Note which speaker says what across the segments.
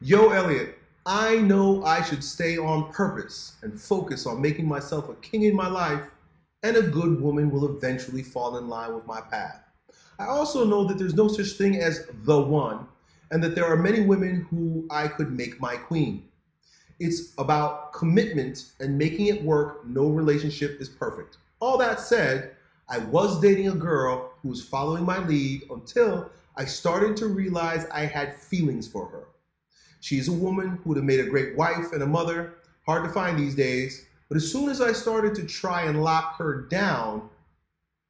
Speaker 1: Yo, Elliot, I know I should stay on purpose and focus on making myself a king in my life, and a good woman will eventually fall in line with my path. I also know that there's no such thing as the one, and that there are many women who I could make my queen. It's about commitment and making it work. No relationship is perfect. All that said, I was dating a girl who was following my lead until I started to realize I had feelings for her. She's a woman who would have made a great wife and a mother, hard to find these days. But as soon as I started to try and lock her down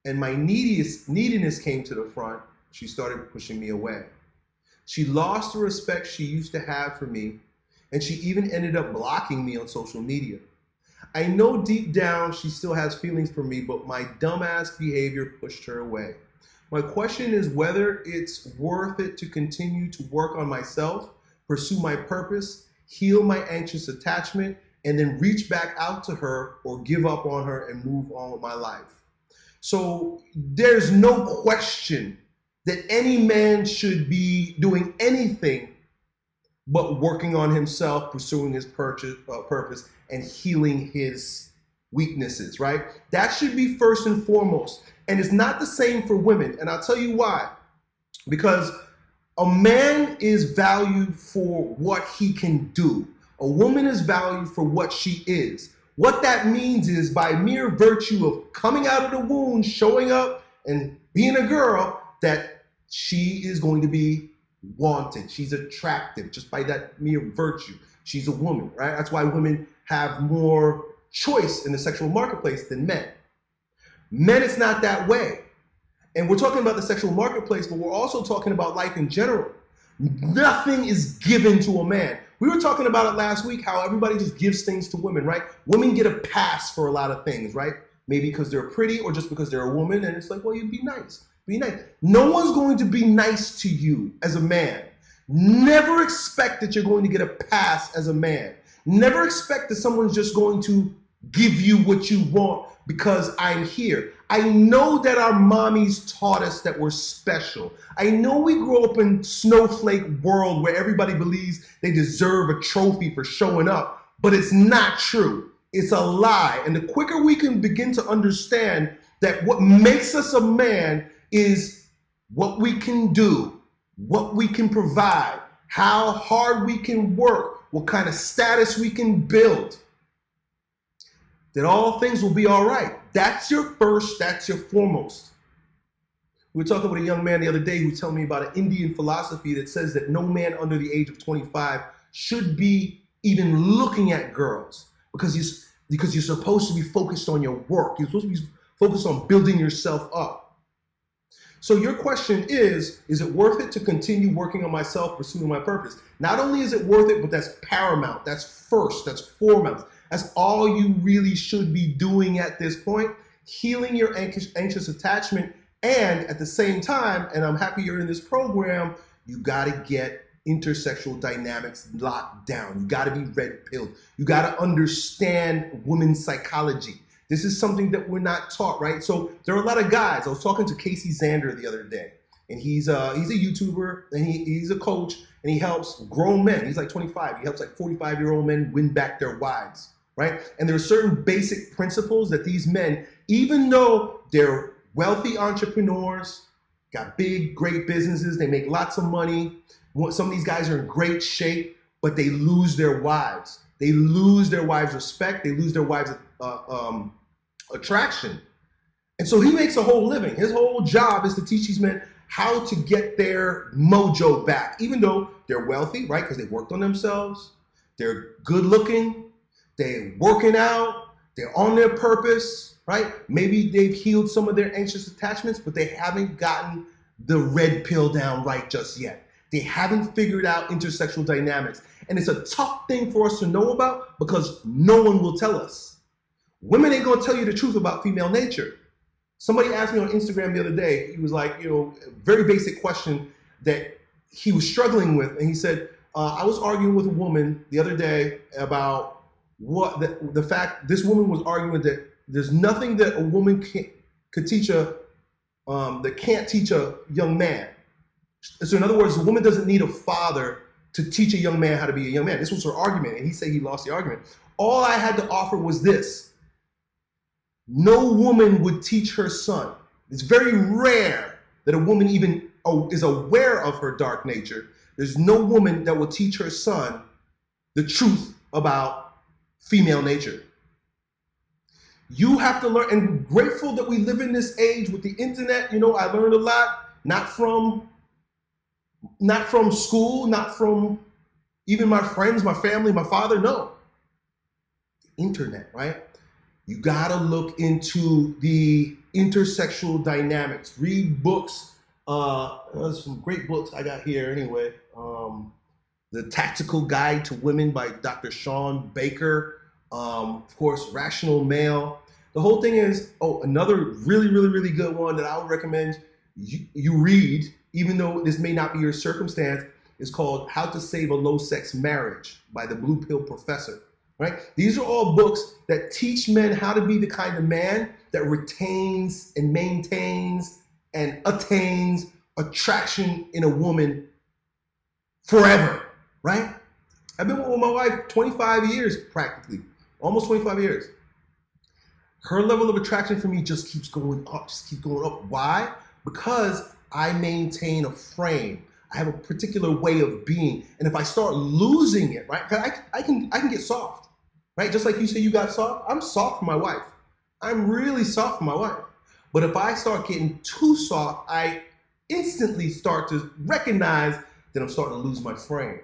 Speaker 1: and my neediness came to the front, she started pushing me away. She lost the respect she used to have for me, and she even ended up blocking me on social media. I know deep down she still has feelings for me, but my dumbass behavior pushed her away. My question is whether it's worth it to continue to work on myself, pursue my purpose, heal my anxious attachment, and then reach back out to her, or give up on her and move on with my life. So there's no question that any man should be doing anything but working on himself, pursuing his purpose, and healing his weaknesses, right? That should be first and foremost. And it's not the same for women. And I'll tell you why. Because a man is valued for what he can do. A woman is valued for what she is. What that means is, by mere virtue of coming out of the womb, showing up, and being a girl, that she is going to be wanted. She's attractive just by that mere virtue. She's a woman, right? That's why women have more choice in the sexual marketplace than men. Men, it's not that way. And we're talking about the sexual marketplace, but we're also talking about life in general. Nothing is given to a man. We were talking about it last week, how everybody just gives things to women, right? Women get a pass for a lot of things, right? Maybe because they're pretty or just because they're a woman, and it's like, well, you'd be nice. Be nice. No one's going to be nice to you as a man. Never expect that you're going to get a pass as a man. Never expect that someone's just going to give you what you want because I'm here. I know that our mommies taught us that we're special. I know we grew up in snowflake world where everybody believes they deserve a trophy for showing up, but it's not true. It's a lie. And the quicker we can begin to understand that what makes us a man is what we can do, what we can provide, how hard we can work, what kind of status we can build, that all things will be all right. That's your first, that's your foremost. We were talking with a young man the other day who was telling me about an Indian philosophy that says that no man under the age of 25 should be even looking at girls because you're supposed to be focused on your work. You're supposed to be focused on building yourself up. So your question is it worth it to continue working on myself, pursuing my purpose? Not only is it worth it, but that's paramount. That's first. That's foremost. That's all you really should be doing at this point. Healing your anxious attachment, and at the same time, and I'm happy you're in this program, you got to get intersexual dynamics locked down. You got to be red pilled. You got to understand women's psychology. This is something that we're not taught, right? So there are a lot of guys. I was talking to Casey Zander the other day, and he's a YouTuber, and he's a coach, and he helps grown men. He's like 25. He helps like 45-year-old men win back their wives, right? And there are certain basic principles that these men, even though they're wealthy entrepreneurs, got big, great businesses, they make lots of money, some of these guys are in great shape, but they lose their wives. They lose their wives' respect. They lose their wives' attraction. And so he makes a whole living. His whole job is to teach these men how to get their mojo back, even though they're wealthy, right? Because they worked on themselves. They're good looking. They're working out. They're on their purpose, right? Maybe they've healed some of their anxious attachments, but they haven't gotten the red pill down right just yet. They haven't figured out intersexual dynamics. And it's a tough thing for us to know about because no one will tell us. Women ain't gonna tell you the truth about female nature. Somebody asked me on Instagram the other day, he was like, a very basic question that he was struggling with. And he said, I was arguing with a woman the other day about the fact this woman was arguing that there's nothing that a woman could teach that can't teach a young man. So in other words, a woman doesn't need a father to teach a young man how to be a young man. This was her argument, and he said he lost the argument. All I had to offer was this. No woman would teach her son. It's very rare that a woman even is aware of her dark nature. There's no woman that will teach her son the truth about female nature. You have to learn, and grateful that we live in this age with the internet. You know, I learned a lot, not from school, not from even my friends, my family, my father, no. The internet, right? You gotta look into the intersexual dynamics. Read books. There's some great books I got here anyway. The Tactical Guide to Women by Dr. Sean Baker. Of course, Rational Male. The whole thing is, another really, really, really good one that I would recommend you read, even though this may not be your circumstance, is called How to Save a Low-Sex Marriage by the Blue Pill Professor. Right? These are all books that teach men how to be the kind of man that retains and maintains and attains attraction in a woman forever, right? I've been with my wife 25 years practically, almost 25 years. Her level of attraction for me just keeps going up, Why? Because I maintain a frame. I have a particular way of being. And if I start losing it, right, I can get soft, right? Just like you say you got soft, I'm soft for my wife. I'm really soft for my wife. But if I start getting too soft, I instantly start to recognize that I'm starting to lose my frame.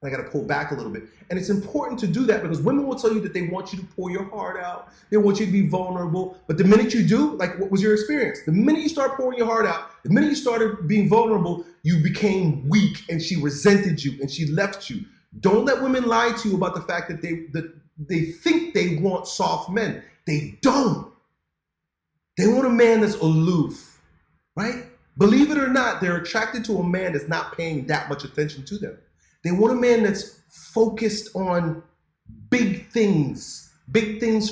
Speaker 1: And I got to pull back a little bit. And it's important to do that because women will tell you that they want you to pour your heart out. They want you to be vulnerable. But the minute you do, like what was your experience? The minute you start pouring your heart out, the minute you started being vulnerable, you became weak and she resented you and she left you. Don't let women lie to you about the fact that they think they want soft men. They don't. They want a man that's aloof, right? Believe it or not, they're attracted to a man that's not paying that much attention to them. They want a man that's focused on big things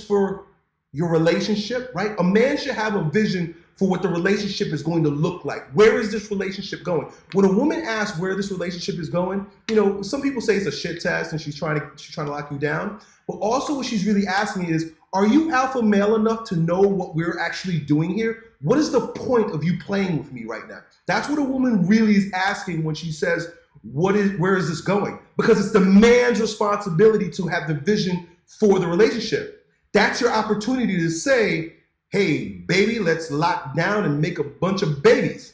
Speaker 1: for your relationship, right? A man should have a vision for what the relationship is going to look like. Where is this relationship going? When a woman asks where this relationship is going, you know, some people say it's a shit test and she's trying to lock you down. But also what she's really asking is, are you alpha male enough to know what we're actually doing here? What is the point of you playing with me right now? That's what a woman really is asking when she says, where is this going? Because it's the man's responsibility to have the vision for the relationship. That's your opportunity to say, hey, baby, let's lock down and make a bunch of babies,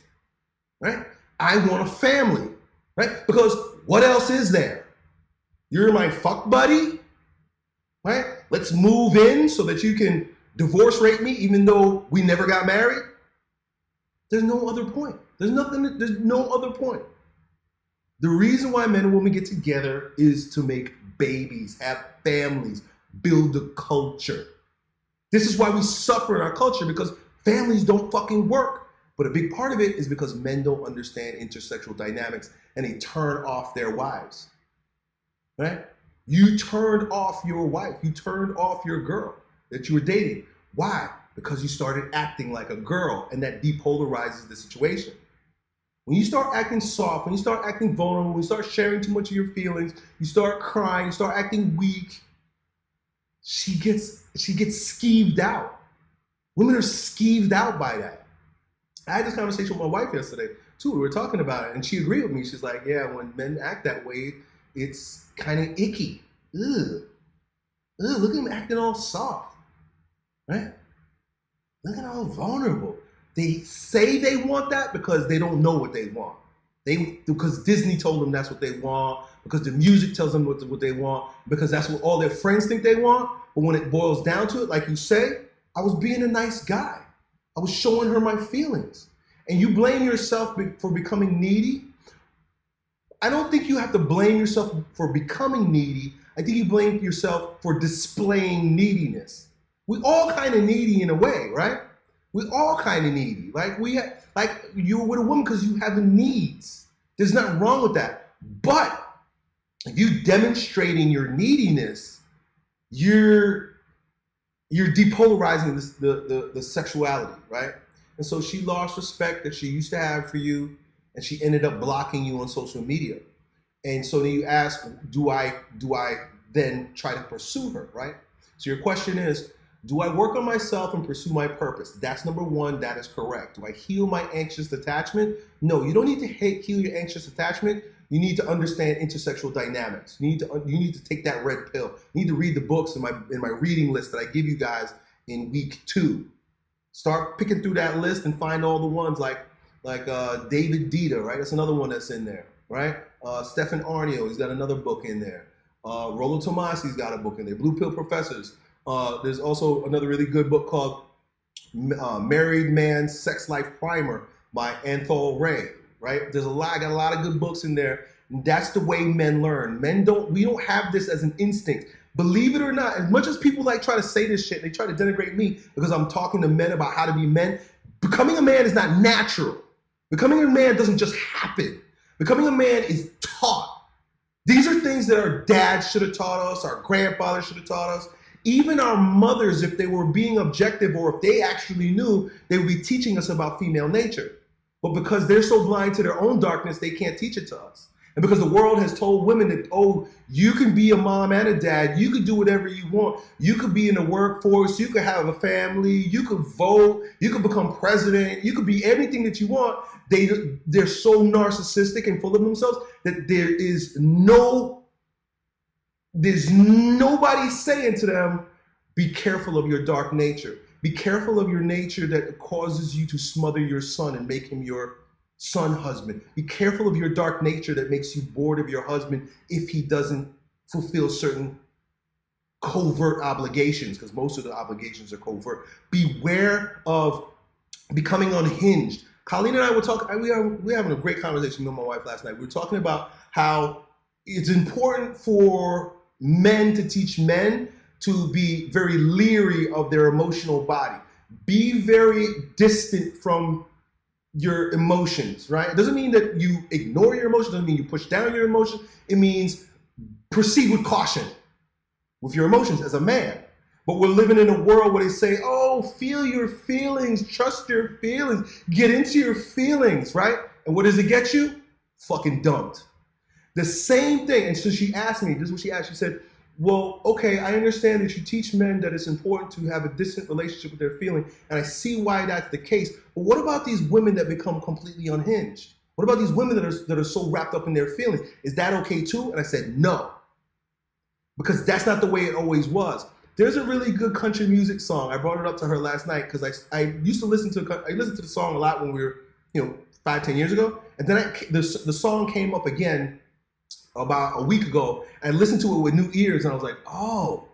Speaker 1: right? I want a family, right? Because what else is there? You're my fuck buddy, right? Let's move in so that you can divorce rate me even though we never got married. There's no other point. There's no other point. The reason why men and women get together is to make babies, have families, build a culture. This is why we suffer in our culture, because families don't fucking work. But a big part of it is because men don't understand intersexual dynamics and they turn off their wives, right? You turned off your wife. You turned off your girl that you were dating. Why? Because you started acting like a girl, and that depolarizes the situation. When you start acting soft, when you start acting vulnerable, when you start sharing too much of your feelings, you start crying, you start acting weak, she gets skeeved out. Women are skeeved out by that. I had this conversation with my wife yesterday, too. We were talking about it, and she agreed with me. She's like, yeah, when men act that way, it's kind of icky. Ugh, look at him acting all soft, right? Looking all vulnerable. They say they want that because they don't know what they want. Because Disney told them that's what they want, because the music tells them what they want, because that's what all their friends think they want. But when it boils down to it, like you say, I was being a nice guy. I was showing her my feelings. And you blame yourself for becoming needy. I don't think you have to blame yourself for becoming needy. I think you blame yourself for displaying neediness. We all kind of needy in a way, right? We all kind of needy. Like you're with a woman because you have the needs. There's nothing wrong with that. But if you demonstrating your neediness, you're depolarizing the sexuality, right? And so she lost respect that she used to have for you, and she ended up blocking you on social media. And so then you ask, do I then try to pursue her, right? So your question is, do I work on myself and pursue my purpose? That's number one. That is correct. Do I heal my anxious attachment? No, you don't need to heal your anxious attachment. You need to understand intersexual dynamics. You need to take that red pill. You need to read the books in my reading list that I give you guys in week 2. Start picking through that list and find all the ones like David Dita, right? That's another one that's in there, right? Stephen Arnio, he's got another book in there. Rollo Tomasi's got a book in there. Blue Pill Professors. There's also another really good book called Married Man's Sex Life Primer by Anthol Ray, right? I got a lot of good books in there. And that's the way men learn. We don't have this as an instinct. Believe it or not, as much as people try to say this shit, they try to denigrate me because I'm talking to men about how to be men. Becoming a man is not natural. Becoming a man doesn't just happen. Becoming a man is taught. These are things that our dads should have taught us, our grandfathers should have taught us. Even our mothers, if they were being objective or if they actually knew, they would be teaching us about female nature. But because they're so blind to their own darkness, they can't teach it to us. And because the world has told women that, oh, you can be a mom and a dad, you can do whatever you want, you could be in the workforce, you could have a family, you could vote, you could become president, you could be anything that you want. They're so narcissistic and full of themselves that there's nobody saying to them, be careful of your dark nature. Be careful of your nature that causes you to smother your son and make him your son husband. Be careful of your dark nature that makes you bored of your husband if he doesn't fulfill certain covert obligations, because most of the obligations are covert. Beware of becoming unhinged. Colleen and I were talking, we were having a great conversation with my wife last night. We were talking about how it's important for men to teach men to be very leery of their emotional body. Be very distant from your emotions, right? It doesn't mean that you ignore your emotions, doesn't mean you push down your emotions. It means proceed with caution with your emotions as a man. But we're living in a world where they say, oh, feel your feelings, trust your feelings, get into your feelings, right? And what does it get you? Fucking dumped. The same thing. And so she asked me, this is what she asked. She said, well, okay, I understand that you teach men that it's important to have a distant relationship with their feeling, and I see why that's the case. But what about these women that become completely unhinged? What about these women that are so wrapped up in their feelings? Is that okay too? And I said, no, because that's not the way it always was. There's a really good country music song. I brought it up to her last night because I used to listen to the song a lot when we were 5-10 years ago, and then the song came up again about a week ago. I listened to it with new ears, and I was like, oh.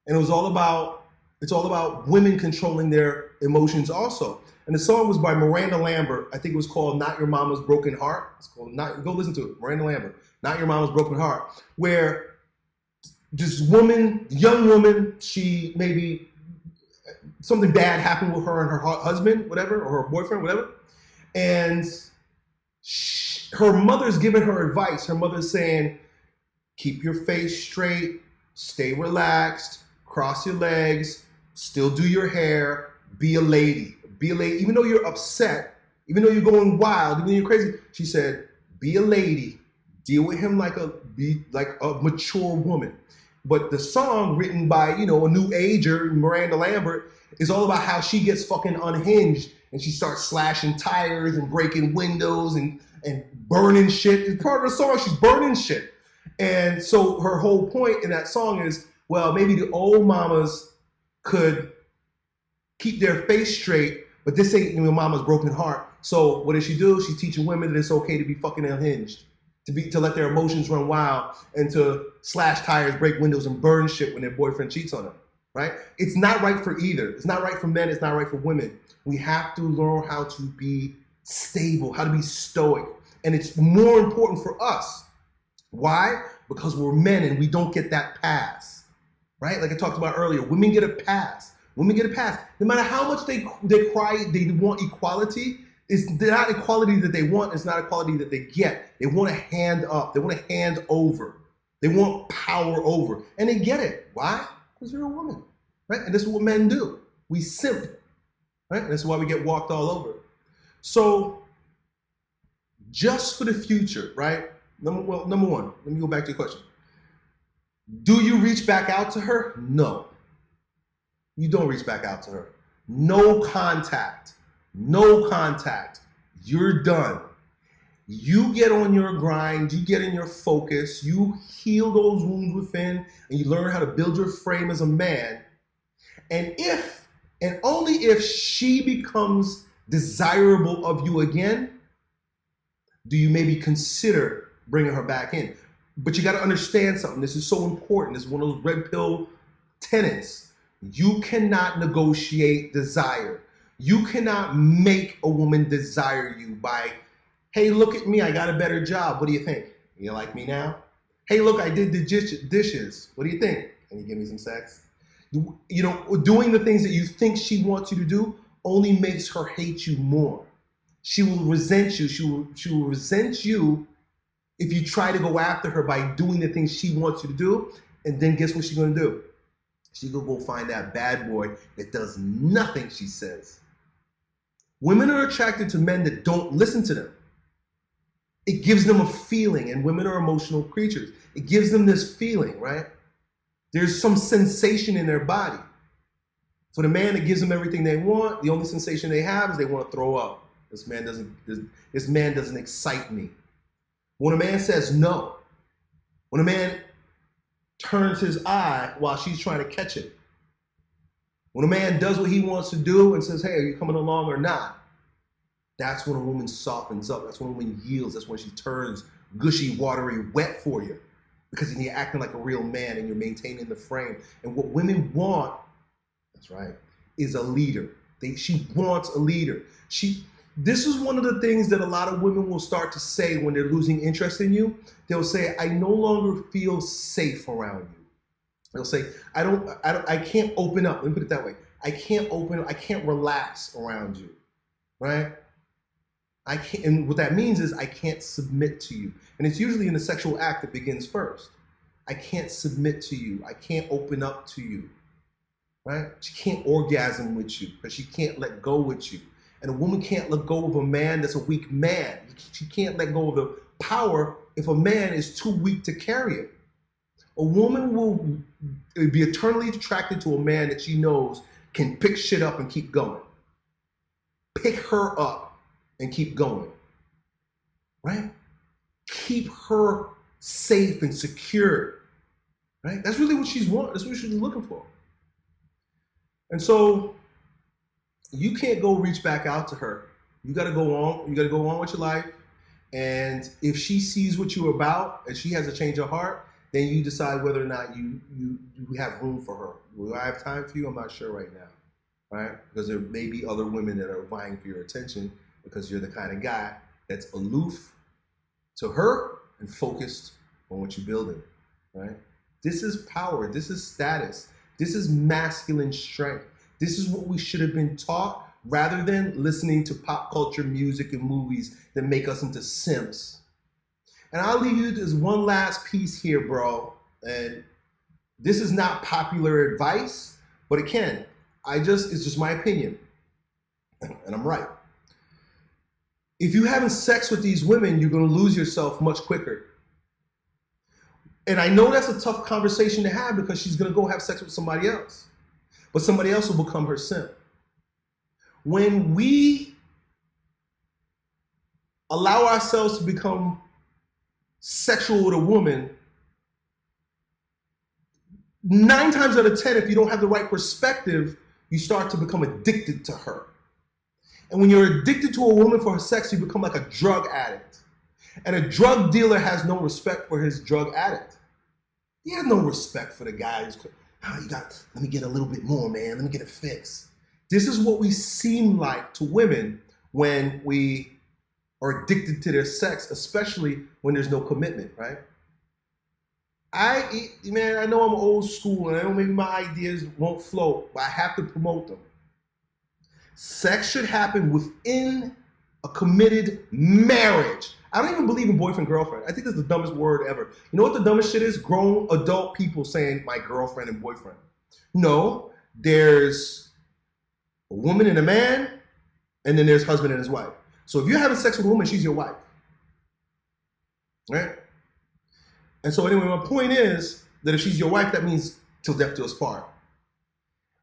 Speaker 1: And it's all about women controlling their emotions also. And the song was by Miranda Lambert. I think it was called Not Your Mama's Broken Heart. It's called go listen to it. Miranda Lambert, Not Your Mama's Broken Heart, where this young woman, she maybe something bad happened with her and her husband, whatever, or her boyfriend, whatever. And her mother's giving her advice. Her mother's saying, keep your face straight, stay relaxed, cross your legs, still do your hair, be a lady. Be a lady. Even though you're upset, even though you're going wild, even though you're crazy, she said, be a lady. Deal with him like a mature woman. But the song written by, a new ager, Miranda Lambert, is all about how she gets fucking unhinged and she starts slashing tires and breaking windows and burning shit. It's part of the song, she's burning shit. And so her whole point in that song is, well, maybe the old mamas could keep their face straight, but this ain't your mama's broken heart. So what does she do? She's teaching women that it's okay to be fucking unhinged, to let their emotions run wild and to slash tires, break windows, and burn shit when their boyfriend cheats on them, right? It's not right for either. It's not right for men. It's not right for women. We have to learn how to be stable, how to be stoic. And it's more important for us. Why? Because we're men and we don't get that pass, right? Like I talked about earlier, women get a pass. Women get a pass. No matter how much they cry, they want equality. It's not equality that they want. It's not equality that they get. They want a hand up. They want a hand over. They want power over. And they get it. Why? Because you're a woman, right? And this is what men do. We simp, right? And this is why we get walked all over. So just for the future, right? Number one, let me go back to your question. Do you reach back out to her? No. You don't reach back out to her. No contact. No contact. You're done. You get on your grind, you get in your focus, you heal those wounds within, and you learn how to build your frame as a man. And if, and only if she becomes desirable of you again, do you maybe consider bringing her back in. But you got to understand something. This is so important. This is one of those red pill tenets. You cannot negotiate desire. You cannot make a woman desire you by, hey, look at me, I got a better job. What do you think? You like me now? Hey, look, I did the dishes. What do you think? Can you give me some sex? You know, doing the things that you think she wants you to do only makes her hate you more. She will resent you. She will resent you if you try to go after her by doing the things she wants you to do. And then guess what she's going to do? She's going to go find that bad boy that does nothing she says. Women are attracted to men that don't listen to them. It gives them a feeling, and women are emotional creatures. It gives them this feeling, right? There's some sensation in their body. For the man that gives them everything they want, the only sensation they have is they want to throw up. This man doesn't excite me. When a man says no, when a man turns his eye while she's trying to catch it, when a man does what he wants to do and says, hey, are you coming along or not? That's when a woman softens up. That's when a woman yields. That's when she turns gushy, watery, wet for you. Because you're acting like a real man and you're maintaining the frame. And what women want, that's right, is a leader. She wants a leader. This is one of the things that a lot of women will start to say when they're losing interest in you. They'll say, I no longer feel safe around you. They'll say, I can't open up. Let me put it that way. I can't relax around you, right? I can't, and what that means is I can't submit to you. And it's usually in the sexual act that begins first. I can't submit to you. I can't open up to you, right? She can't orgasm with you because she can't let go with you. And a woman can't let go of a man that's a weak man. She can't let go of the power if a man is too weak to carry it. A woman will be eternally attracted to a man that she knows can pick shit up and keep going. Pick her up and keep going, right? Keep her safe and secure, right? That's really what she's wanting. That's what she's looking for. And so you can't go reach back out to her. You got to go on. You got to go on with your life. And if she sees what you're about and she has a change of heart, then you decide whether or not you have room for her. Will I have time for you? I'm not sure right now, right? Because there may be other women that are vying for your attention because you're the kind of guy that's aloof to her and focused on what you're building, right? This is power. This is status. This is masculine strength. This is what we should have been taught rather than listening to pop culture music and movies that make us into simps. And I'll leave you this one last piece here, bro. And this is not popular advice, but it can. It's just my opinion. And I'm right. If you're having sex with these women, you're going to lose yourself much quicker. And I know that's a tough conversation to have because she's going to go have sex with somebody else. But somebody else will become her simp. When we allow ourselves to become sexual with a woman, 9 times out of 10, if you don't have the right perspective, you start to become addicted to her. And when you're addicted to a woman for her sex, you become like a drug addict. And a drug dealer has no respect for his drug addict. He has no respect for the guy who's, let me get a little bit more, man. Let me get it fixed. This is what we seem like to women when we are addicted to their sex, especially when there's no commitment, right? I know I'm old school and I know maybe my ideas won't float, but I have to promote them. Sex should happen within a committed marriage. I don't even believe in boyfriend-girlfriend. I think that's the dumbest word ever. You know what the dumbest shit is? Grown adult people saying my girlfriend and boyfriend. No, there's a woman and a man, and then there's husband and his wife. So if you're having sex with a woman, she's your wife, right? And so anyway, my point is that if she's your wife, that means till death do us part.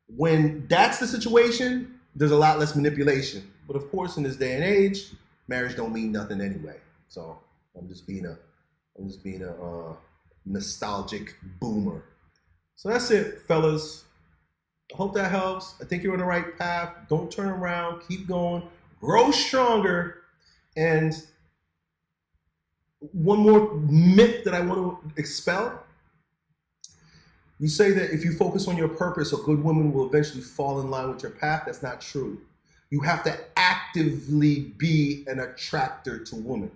Speaker 1: When that's the situation, there's a lot less manipulation. But of course, in this day and age, marriage don't mean nothing anyway. So I'm just being a nostalgic boomer. So that's it, fellas. I hope that helps. I think you're on the right path. Don't turn around. Keep going. Grow stronger. And one more myth that I want to expel. You say that if you focus on your purpose, a good woman will eventually fall in line with your path. That's not true. You have to actively be an attractor to women.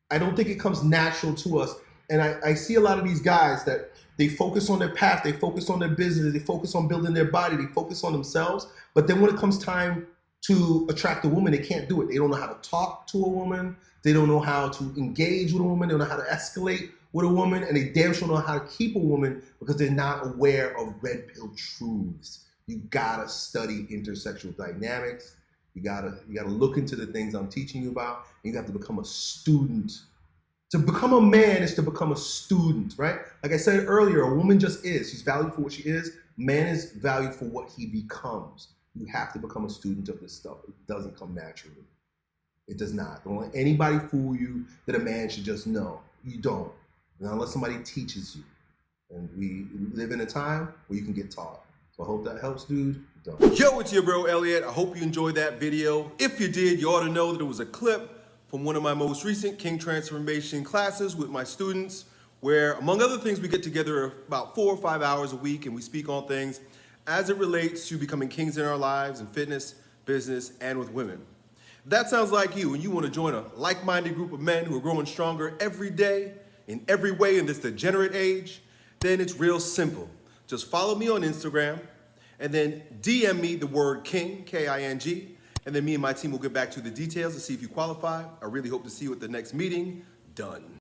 Speaker 1: I don't think it comes natural to us. And I see a lot of these guys that they focus on their path, they focus on their business, they focus on building their body, they focus on themselves. But then when it comes time to attract a woman, they can't do it. They don't know how to talk to a woman. They don't know how to engage with a woman. They don't know how to escalate with a woman. And they damn sure don't know how to keep a woman because they're not aware of red pill truths. You gotta study intersexual dynamics. You gotta look into the things I'm teaching you about. And you have to become a student. To become a man is to become a student, right? Like I said earlier, a woman just is. She's valued for what she is. Man is valued for what he becomes. You have to become a student of this stuff. It doesn't come naturally. It does not. Don't let anybody fool you that a man should just know. You don't. Not unless somebody teaches you. And we live in a time where you can get taught. So I hope that helps, dude. Done.
Speaker 2: Yo, it's your bro, Elliot. I hope you enjoyed that video. If you did, you ought to know that it was a clip from one of my most recent King Transformation classes with my students, where, among other things, we get together about 4 or 5 hours a week and we speak on things as it relates to becoming kings in our lives in fitness, business, and with women. If that sounds like you and you want to join a like-minded group of men who are growing stronger every day, in every way in this degenerate age, then it's real simple. Just follow me on Instagram and then DM me the word King, K-I-N-G, and then me and my team will get back to the details to see if you qualify. I really hope to see you at the next meeting. Done.